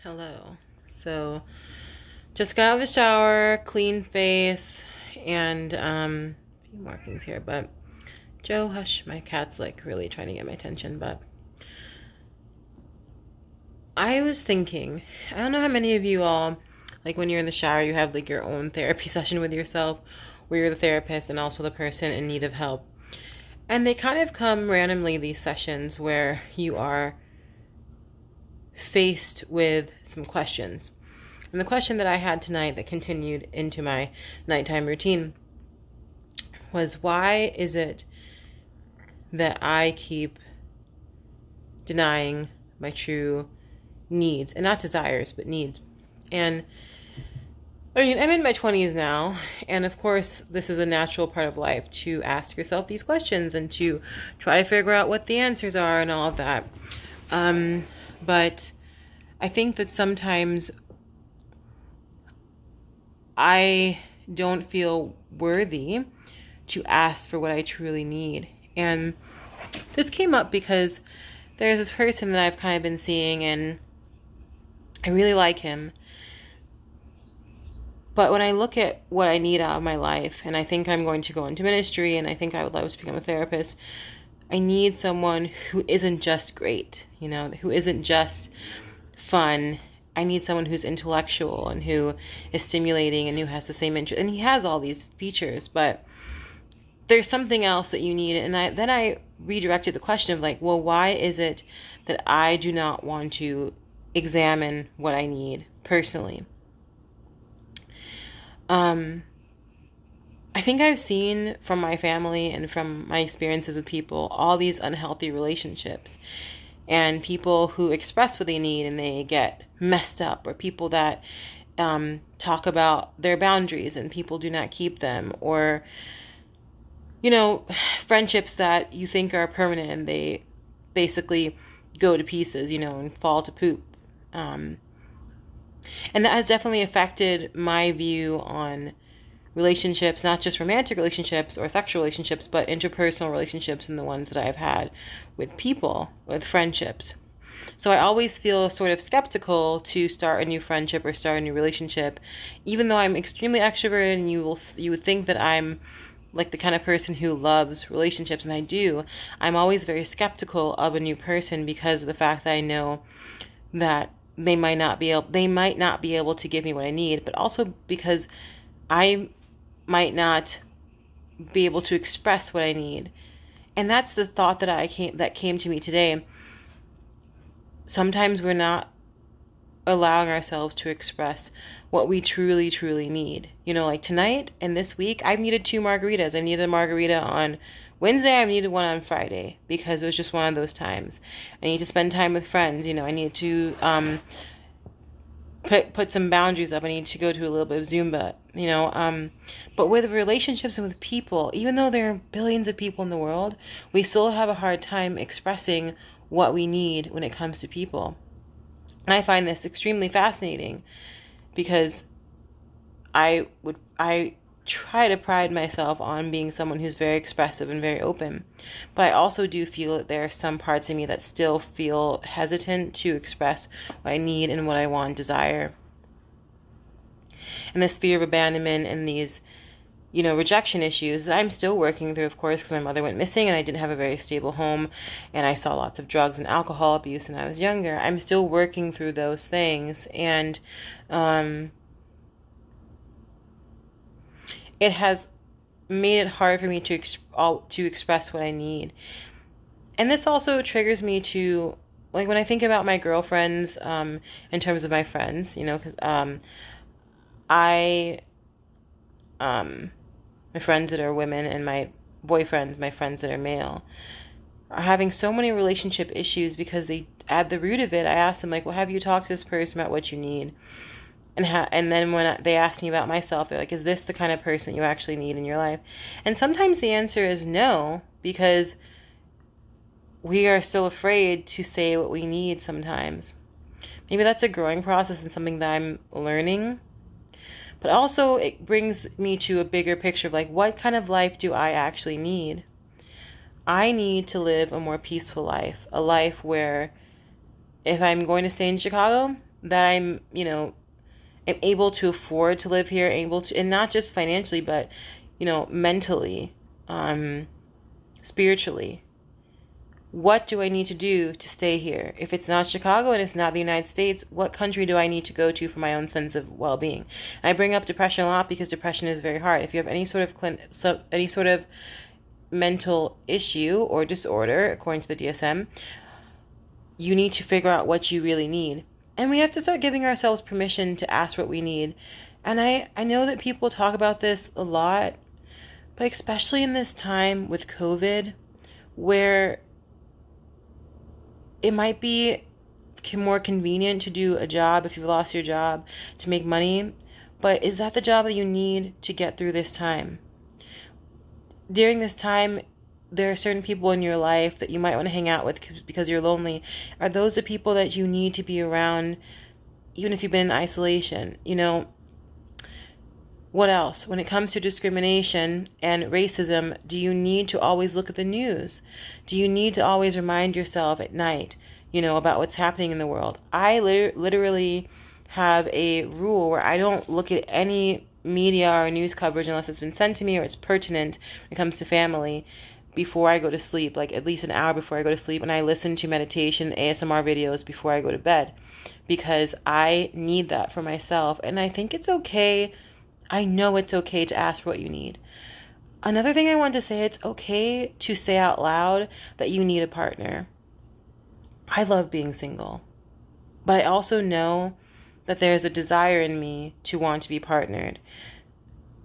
Hello. So, just got out of the shower, clean face, and a few markings here. But Joe, hush, my cat's like really trying to get my attention. But I was thinking, I don't know how many of you all, like when you're in the shower, you have like your own therapy session with yourself, where you're the therapist and also the person in need of help. And they kind of come randomly, these sessions where you are faced with some questions. And the question that I had tonight that continued into my nighttime routine was, why is it that I keep denying my true needs, and not desires, but needs? And I mean, I'm in my 20s now, and of course, this is a natural part of life to ask yourself these questions and to try to figure out what the answers are and all of that. But I think that sometimes I don't feel worthy to ask for what I truly need. And this came up because there's this person that I've kind of been seeing, and I really like him. But when I look at what I need out of my life, and I think I'm going to go into ministry, and I think I would love to become a therapist, I need someone who isn't just great, who isn't just fun. I need someone who's intellectual and who is stimulating and who has the same interest. And he has all these features, but there's something else that you need. And then I redirected the question of like, well, why is it that I do not want to examine what I need personally? I think I've seen from my family and from my experiences with people all these unhealthy relationships, and people who express what they need and they get messed up, or people that talk about their boundaries and people do not keep them, or friendships that you think are permanent and they basically go to pieces, and fall to poop. And that has definitely affected my view on relationships, not just romantic relationships or sexual relationships, but interpersonal relationships and the ones that I've had with people, with friendships. So I always feel sort of skeptical to start a new friendship or start a new relationship, even though I'm extremely extroverted, and you would think that I'm like the kind of person who loves relationships, and I do. I'm always very skeptical of a new person because of the fact that I know that they might not be able to give me what I need, but also because I might not be able to express what I need. And that's the thought that came to me today. Sometimes we're not allowing ourselves to express what we truly, truly need. Like tonight and this week, I've needed 2 margaritas. I needed a margarita on Wednesday. I needed one on Friday because it was just one of those times. I need to spend time with friends. I need to put some boundaries up. I need to go to a little bit of Zumba, but with relationships and with people, even though there are billions of people in the world, we still have a hard time expressing what we need when it comes to people. And I find this extremely fascinating because I try to pride myself on being someone who's very expressive and very open. But I also do feel that there are some parts of me that still feel hesitant to express what I need and what I want and desire. And this fear of abandonment and these, rejection issues that I'm still working through, of course, because my mother went missing and I didn't have a very stable home, and I saw lots of drugs and alcohol abuse when I was younger. I'm still working through those things, and it has made it hard for me to express what I need. And this also triggers me to, like, when I think about my girlfriends, in terms of my friends, because my friends that are women and my boyfriends, my friends that are male, are having so many relationship issues because they, at the root of it, I ask them, like, well, have you talked to this person about what you need? And then when they ask me about myself, they're like, is this the kind of person you actually need in your life? And sometimes the answer is no, because we are still afraid to say what we need sometimes. Maybe that's a growing process and something that I'm learning. But also it brings me to a bigger picture of like, what kind of life do I actually need? I need to live a more peaceful life, a life where if I'm going to stay in Chicago, that I'm, am able to afford to live here, able to, and not just financially, but, mentally, spiritually. What do I need to do to stay here? If it's not Chicago and it's not the United States, what country do I need to go to for my own sense of well-being? And I bring up depression a lot because depression is very hard. If you have any sort of mental issue or disorder, according to the DSM, you need to figure out what you really need. And we have to start giving ourselves permission to ask what we need. And I know that people talk about this a lot, but especially in this time with COVID, where it might be more convenient to do a job if you've lost your job to make money, but is that the job that you need to get through this time? During this time, there are certain people in your life that you might want to hang out with because you're lonely. Are those the people that you need to be around, even if you've been in isolation? What else? When it comes to discrimination and racism, do you need to always look at the news? Do you need to always remind yourself at night, about what's happening in the world? I literally have a rule where I don't look at any media or news coverage unless it's been sent to me or it's pertinent when it comes to family before I go to sleep, like at least an hour before I go to sleep. And I listen to meditation, ASMR videos before I go to bed because I need that for myself. And I think it's okay. I know it's okay to ask for what you need. Another thing I want to say, it's okay to say out loud that you need a partner. I love being single, but I also know that there's a desire in me to want to be partnered.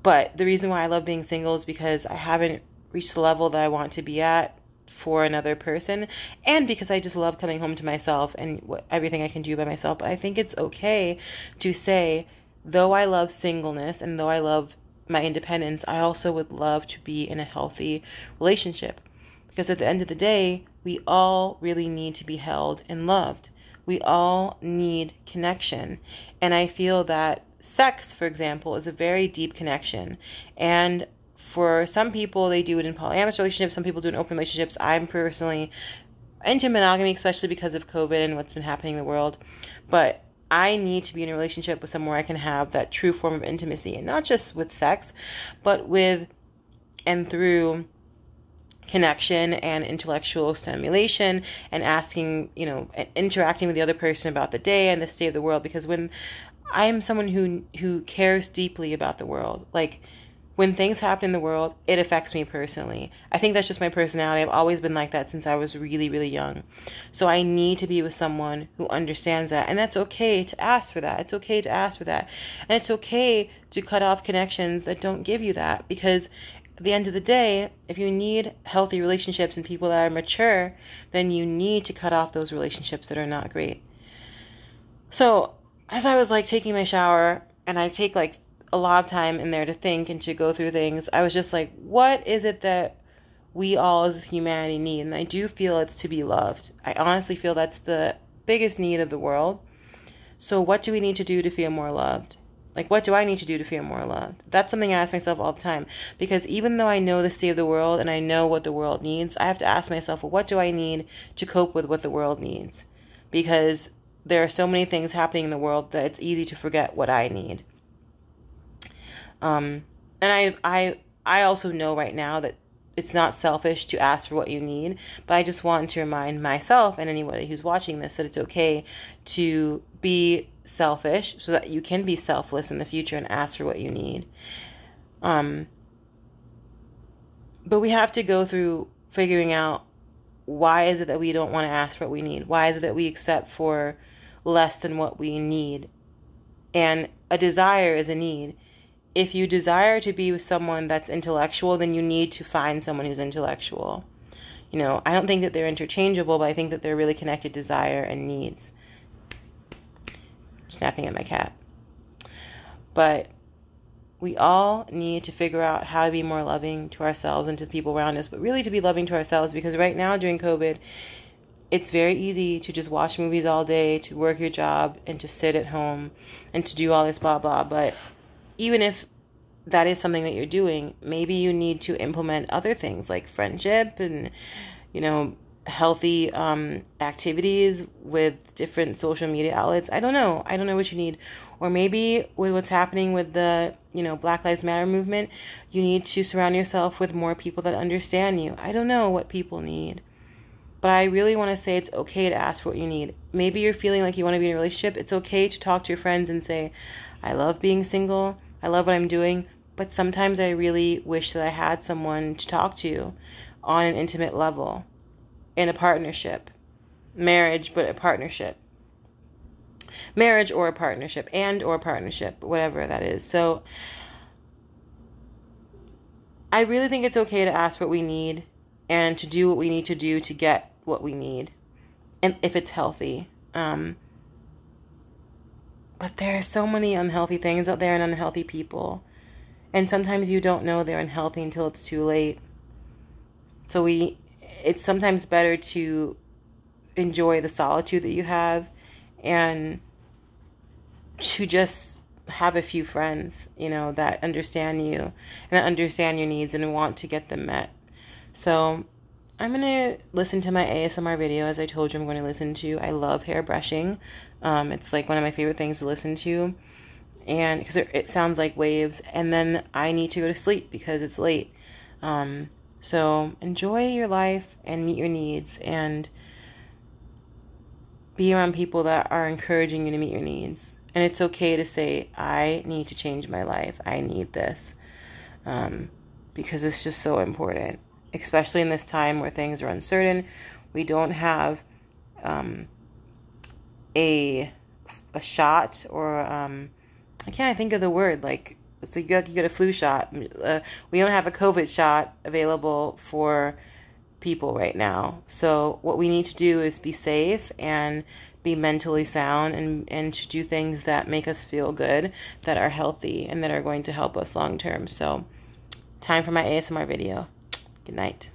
But the reason why I love being single is because I haven't reached the level that I want to be at for another person, and because I just love coming home to myself and everything I can do by myself. But I think it's okay to say, though I love singleness and though I love my independence, I also would love to be in a healthy relationship. Because at the end of the day, we all really need to be held and loved. We all need connection. And I feel that sex, for example, is a very deep connection. And for some people, they do it in polyamorous relationships. Some people do it in open relationships. I'm personally into monogamy, especially because of COVID and what's been happening in the world. But I need to be in a relationship with someone where I can have that true form of intimacy, and not just with sex, but with and through connection and intellectual stimulation and asking, interacting with the other person about the day and the state of the world. Because when I am someone who cares deeply about the world, like when things happen in the world, it affects me personally. I think that's just my personality. I've always been like that since I was really, really young. So I need to be with someone who understands that. And that's okay to ask for that. It's okay to ask for that. And it's okay to cut off connections that don't give you that. Because at the end of the day, if you need healthy relationships and people that are mature, then you need to cut off those relationships that are not great. So as I was taking my shower, and I take a lot of time in there to think and to go through things, I was just like, what is it that we all as humanity need? And I do feel it's to be loved. I honestly feel that's the biggest need of the world. So what do we need to do to feel more loved? What do I need to do to feel more loved? That's something I ask myself all the time. Because even though I know the state of the world and I know what the world needs, I have to ask myself, well, what do I need to cope with what the world needs? Because there are so many things happening in the world that it's easy to forget what I need. And I also know right now that it's not selfish to ask for what you need, but I just want to remind myself and anybody who's watching this that it's okay to be selfish so that you can be selfless in the future and ask for what you need. But we have to go through figuring out, why is it that we don't want to ask for what we need? Why is it that we accept for less than what we need? And a desire is a need. If you desire to be with someone that's intellectual, then you need to find someone who's intellectual. I don't think that they're interchangeable, but I think that they're really connected, desire and needs. Snapping at my cat. But we all need to figure out how to be more loving to ourselves and to the people around us, but really to be loving to ourselves, because right now during COVID, it's very easy to just watch movies all day, to work your job, and to sit at home and to do all this blah, blah. But even if that is something that you're doing, maybe you need to implement other things like friendship and, healthy activities with different social media outlets. I don't know. I don't know what you need. Or maybe with what's happening with the, Black Lives Matter movement, you need to surround yourself with more people that understand you. I don't know what people need. But I really want to say it's okay to ask for what you need. Maybe you're feeling like you want to be in a relationship. It's okay to talk to your friends and say, I love being single. I love what I'm doing. But sometimes I really wish that I had someone to talk to on an intimate level in a partnership. Marriage, but a partnership. Marriage or a partnership, and or a partnership, whatever that is. So I really think it's okay to ask what we need and to do what we need to do to get what we need, and if it's healthy. But there are so many unhealthy things out there and unhealthy people, and sometimes you don't know they're unhealthy until it's too late. So it's sometimes better to enjoy the solitude that you have and to just have a few friends, that understand you and that understand your needs and want to get them met. So I'm going to listen to my ASMR video, as I told you I'm going to listen to. I love hair brushing. It's like one of my favorite things to listen to, and because it sounds like waves. And then I need to go to sleep because it's late. So enjoy your life and meet your needs and be around people that are encouraging you to meet your needs. And it's okay to say, I need to change my life. I need this. Because it's just so important, especially in this time where things are uncertain. We don't have a shot, or I can't think of the word, like, it's like you get a flu shot. We don't have a COVID shot available for people right now. So what we need to do is be safe and be mentally sound, and to do things that make us feel good, that are healthy, and that are going to help us long term. So time for my ASMR video. Good night.